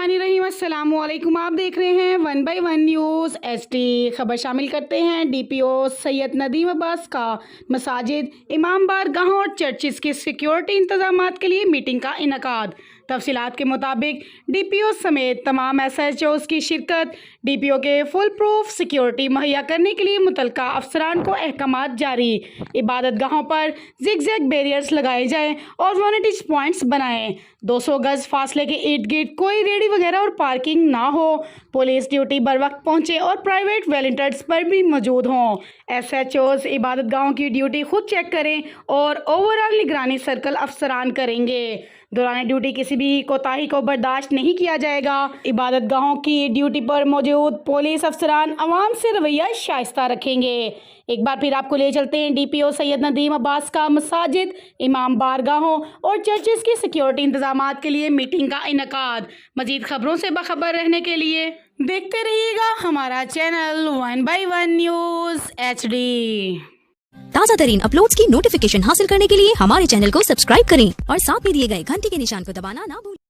बिस्मिल्लाहिर्रहमानिर्रहीम। अस्सलामुअलैकुम। आप देख रहे हैं 1 बाय 1 न्यूज़ एचडी। खबर शामिल करते हैं डीपीओ सैयद नदीम अब्बास का मसाजिद, इमाम बारगाहों और चर्चिस की सिक्योरिटी इंतजामात के लिए मीटिंग का इनकाद। तफसीलात के मुताबिक डीपीओ समेत तमाम एसएचओज़ की शिरकत। डीपीओ के फुल प्रूफ सिक्योरिटी मुहैया करने के लिए मुतलका अफसरान को अहकामात जारी। इबादत गाहों पर जिग-जैग बैरियर्स लगाए जाएँ और वॉनिटेज पॉइंट्स बनाएं। 200 गज फासले के इर्द गिर्द कोई रेडी वगैरह और पार्किंग ना हो। पुलिस ड्यूटी बर वक्त पहुंचे और प्राइवेट वॉलंटियर्स पर भी मौजूद हों। एसएचओज़ इबादत गाहों की ड्यूटी खुद चेक करें और ओवरऑल निगरानी सर्कल अफसरान करेंगे। दौरान ड्यूटी किसी भी कोताही को बर्दाश्त नहीं किया जाएगा। इबादत गाहों की ड्यूटी पर मौजूद पुलिस अफसरान अवाम से रवैया शाइस्ता रखेंगे। एक बार फिर आपको ले चलते हैं डीपीओ सैयद नदीम अब्बास का मसाजिद, इमाम बारगाहों और चर्चिस की सिक्योरिटी इंतजामात के लिए मीटिंग का इनकाद। मजीद खबरों से बाखबर रहने के लिए देखते रहिएगा हमारा चैनल 1 बाय 1 न्यूज़ एचडी। ताज़ा तरीन अपलोड्स की नोटिफिकेशन हासिल करने के लिए हमारे चैनल को सब्सक्राइब करें और साथ में दिए गए घंटी के निशान को दबाना ना भूलें।